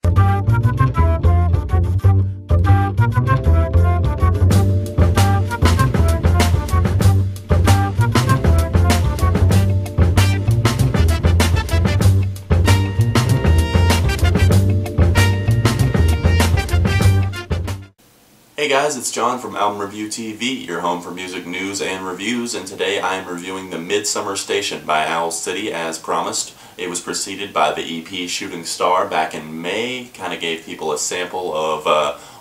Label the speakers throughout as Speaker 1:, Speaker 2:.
Speaker 1: Hey guys, it's John from Album Review TV, your home for music news and reviews, and today I am reviewing the Midsummer Station by Owl City as promised. It was preceded by the EP Shooting Star back in May, kind of gave people a sample of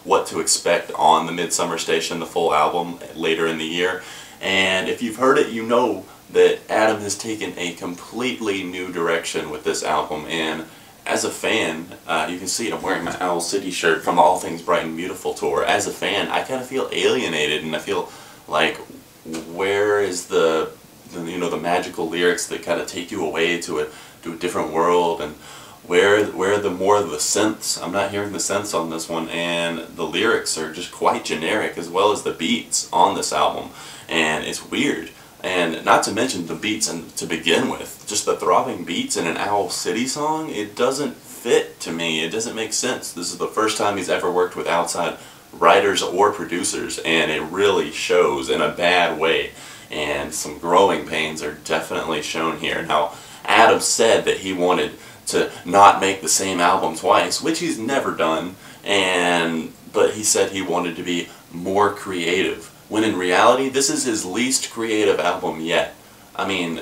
Speaker 1: what to expect on the Midsummer Station, the full album, later in the year. And if you've heard it, you know that Adam has taken a completely new direction with this album, and as a fan, you can see I'm wearing my Owl City shirt from the All Things Bright and Beautiful tour. As a fan, I kind of feel alienated, and I feel like, where is the magical lyrics that kind of take you away to a different world, and where are the more of the synths? I'm not hearing the synths on this one, and the lyrics are just quite generic, as well as the beats on this album, and it's weird. And not to mention the beats, and to begin with, just the throbbing beats in an Owl City song, it doesn't fit to me. It doesn't make sense. This is the first time he's ever worked with outside writers or producers, and it really shows in a bad way. And some growing pains are definitely shown here. Now, Adam said that he wanted to not make the same album twice, which he's never done, but he said he wanted to be more creative. When in reality, this is his least creative album yet. I mean,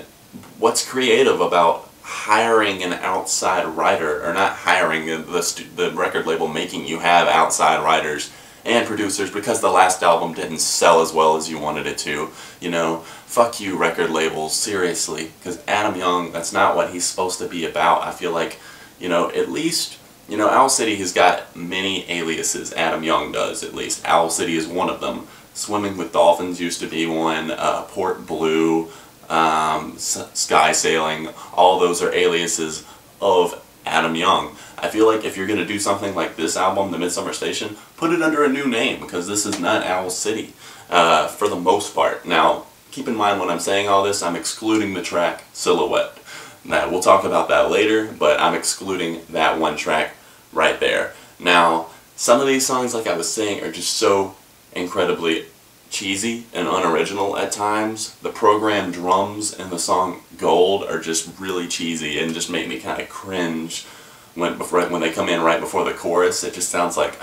Speaker 1: what's creative about hiring an outside writer, or not hiring the record label making you have outside writers and producers because the last album didn't sell as well as you wanted it to? You know, fuck you record labels, seriously, because Adam Young, that's not what he's supposed to be about. I feel like, at least, Owl City has got many aliases. Adam Young does, at least. Owl City is one of them. Swimming with Dolphins used to be one, Port Blue, Sky Sailing, all those are aliases of Adam Young. I feel like if you're going to do something like this album, The Midsummer Station, put it under a new name, because this is not Owl City, for the most part. Now, keep in mind when I'm saying all this, I'm excluding the track Silhouette. Now, we'll talk about that later, but I'm excluding that one track right there. Now, some of these songs, like I was saying, are just so incredibly cheesy and unoriginal at times. The programmed drums in the song Gold are just really cheesy and just make me kind of cringe when they come in right before the chorus. It just sounds like,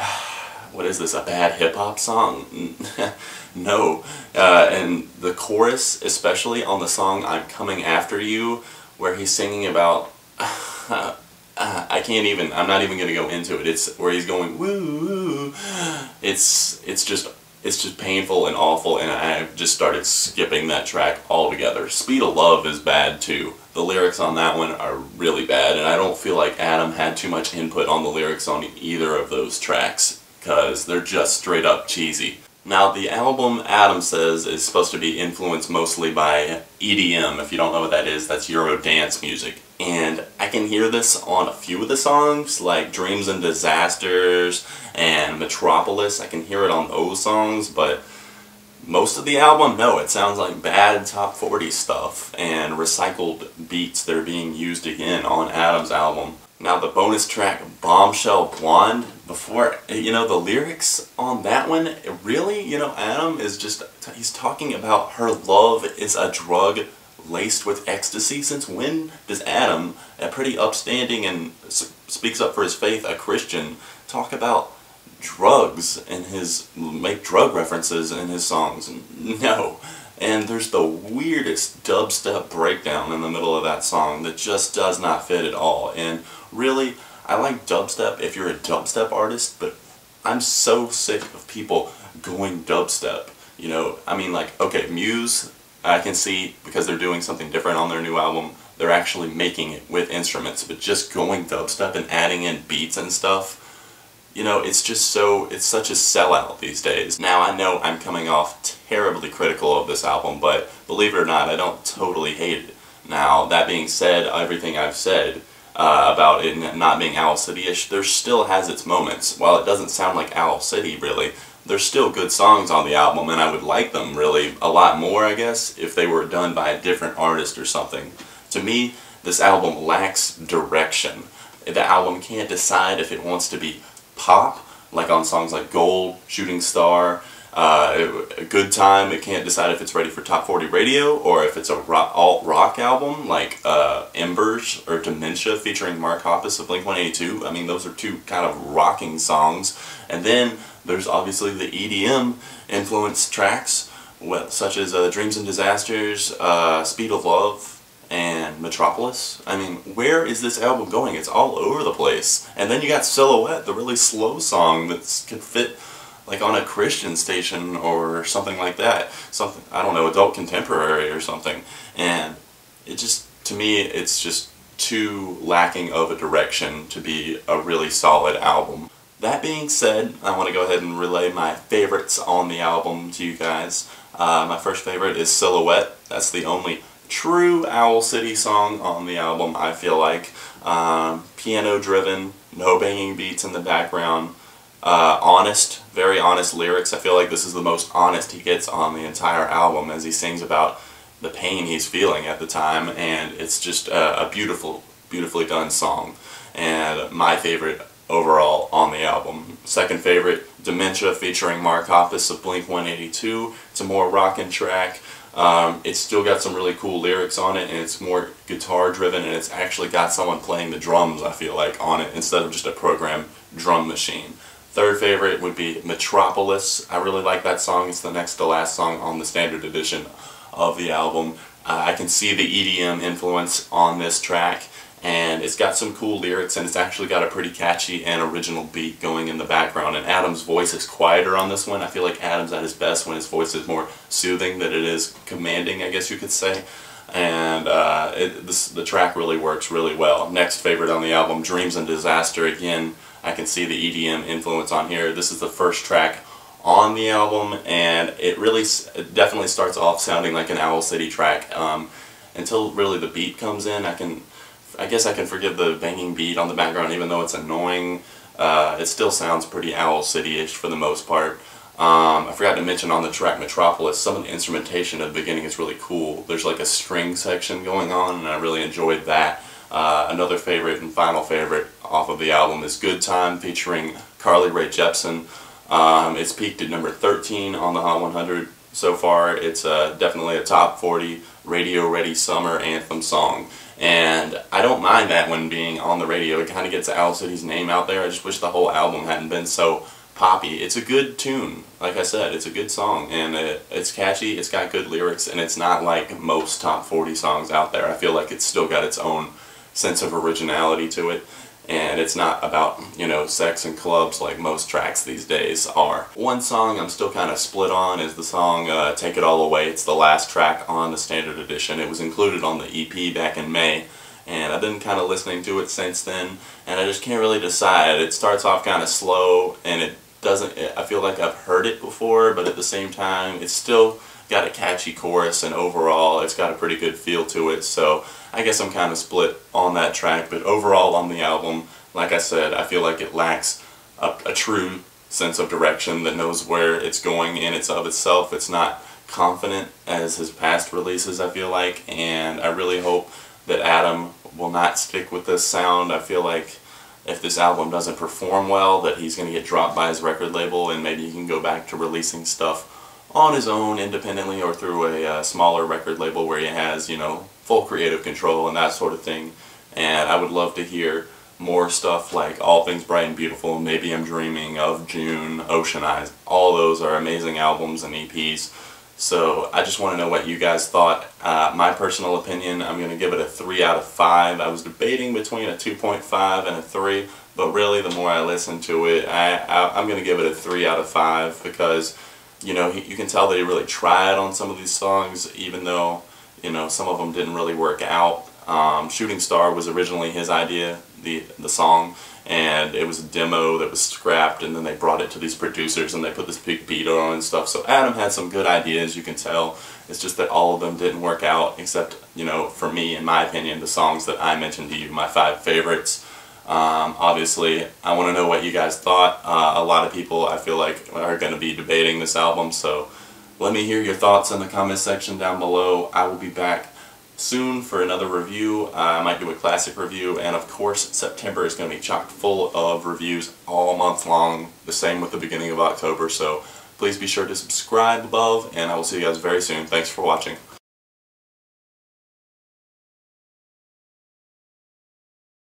Speaker 1: what is this, a bad hip-hop song? No. And the chorus, especially on the song I'm Coming After You, where he's singing about I'm not even going to go into it. It's where he's going, woo, it's just painful and awful, and I just started skipping that track altogether. Speed of Love is bad too. The lyrics on that one are really bad, and I don't feel like Adam had too much input on the lyrics on either of those tracks, because they're just straight up cheesy. Now, the album, Adam says, is supposed to be influenced mostly by EDM. If you don't know what that is, that's Euro dance music. And I can hear this on a few of the songs, like Dreams and Disasters and Metropolis. I can hear it on those songs, but most of the album, no, it sounds like bad top 40 stuff and recycled beats that are being used again on Adam's album. Now, the bonus track, Bombshell Blonde, before, the lyrics on that one, really, Adam is just, he's talking about her love is a drug laced with ecstasy. Since when does Adam, a pretty upstanding and speaks up for his faith, a Christian, talk about drugs and make drug references in his songs? No. And there's the weirdest dubstep breakdown in the middle of that song that just does not fit at all. And really, I like dubstep if you're a dubstep artist, but I'm so sick of people going dubstep. Okay, Muse, I can see, because they're doing something different on their new album, they're actually making it with instruments, but just going dubstep and adding in beats and stuff, it's such a sellout these days. Now, I know I'm coming off terribly critical of this album, but believe it or not, I don't totally hate it. Now, that being said, everything I've said about it not being Owl City-ish, there still has its moments. While it doesn't sound like Owl City, really, there's still good songs on the album, and I would like them, really, a lot more, I guess, if they were done by a different artist or something. To me, this album lacks direction. the album can't decide if it wants to be pop, like on songs like Gold, Shooting Star, A Good Time. It can't decide if it's ready for top 40 radio, or if it's a alt-rock album like Embers or Dementia featuring Mark Hoppus of Blink-182. I mean, those are two kind of rocking songs. And then there's obviously the EDM influenced tracks, such as Dreams and Disasters, Speed of Love, and Metropolis. I mean, where is this album going? It's all over the place. And then you got Silhouette, the really slow song that could fit like on a Christian station or something like that. Something, I don't know, adult contemporary or something. And it just, to me, it's just too lacking of a direction to be a really solid album. That being said, I want to go ahead and relay my favorites on the album to you guys. My first favorite is Silhouette. That's the only true Owl City song on the album, I feel like. Piano driven, no banging beats in the background, honest, very honest lyrics. I feel like this is the most honest he gets on the entire album, as he sings about the pain he's feeling at the time, and it's just a beautifully done song, and my favorite overall on the album. Second favorite, Dementia featuring Mark Hoppus of Blink-182. It's a more rockin' track. It's still got some really cool lyrics on it, and it's more guitar driven, and it's actually got someone playing the drums, I feel like, on it, instead of just a programmed drum machine. Third favorite would be Metropolis. I really like that song. It's the next to last song on the standard edition of the album. I can see the EDM influence on this track, and it's got some cool lyrics, and it's actually got a pretty catchy and original beat going in the background. And Adam's voice is quieter on this one. I feel like Adam's at his best when his voice is more soothing than it is commanding, I guess you could say. And the track really works really well. Next favorite on the album, Dreams and Disaster. Again, I can see the EDM influence on here. This is the first track on the album, and it definitely starts off sounding like an Owl City track until really the beat comes in. I guess I can forgive the banging beat on the background, even though it's annoying. It still sounds pretty Owl City-ish for the most part. I forgot to mention on the track Metropolis, some of the instrumentation at the beginning is really cool. There's like a string section going on, and I really enjoyed that. Another favorite and final favorite off of the album is Good Time featuring Carly Rae Jepsen. It's peaked at number 13 on the Hot 100 so far. It's definitely a top 40 radio-ready summer anthem song. And I don't mind that when being on the radio. It kind of gets Owl City's name out there. I just wish the whole album hadn't been so poppy. It's a good tune. Like I said, it's a good song, and it's catchy, it's got good lyrics, and it's not like most top 40 songs out there. I feel like it's still got its own sense of originality to it, and it's not about, you know, sex and clubs like most tracks these days are. One song I'm still kind of split on is the song Take It All Away. It's the last track on the standard edition. It was included on the EP back in May, and I've been kind of listening to it since then, and I just can't really decide. It starts off kind of slow, and I feel like I've heard it before, but at the same time, it's still got a catchy chorus, and overall, it's got a pretty good feel to it, so I guess I'm kind of split on that track. But overall on the album, like I said, I feel like it lacks a true sense of direction that knows where it's going in of itself. It's not confident as his past releases, I feel like, and I really hope that Adam will not stick with this sound. I feel like if this album doesn't perform well, that he's going to get dropped by his record label, and maybe he can go back to releasing stuff on his own independently or through a smaller record label where he has, you know, full creative control and that sort of thing. And I would love to hear more stuff like All Things Bright and Beautiful, Maybe I'm Dreaming, Of June, Ocean Eyes. All those are amazing albums and EPs. So I just want to know what you guys thought. My personal opinion, I'm going to give it a 3 out of 5. I was debating between a 2.5 and a 3, but really the more I listen to it, I'm going to give it a 3 out of 5 because, you know, you can tell that he really tried on some of these songs, even though, you know, some of them didn't really work out. Shooting Star was originally his idea, the song, and it was a demo that was scrapped, and then they brought it to these producers and they put this big beat on and stuff. So Adam had some good ideas, you can tell. It's just that all of them didn't work out, except, you know, for me, in my opinion, the songs that I mentioned to you, my 5 favorites. Obviously, I want to know what you guys thought. A lot of people, I feel like, are going to be debating this album, so let me hear your thoughts in the comment section down below. I will be back soon for another review. I might do a classic review, and of course September is going to be chock full of reviews all month long, the same with the beginning of October, so please be sure to subscribe above, and I will see you guys very soon. Thanks for watching.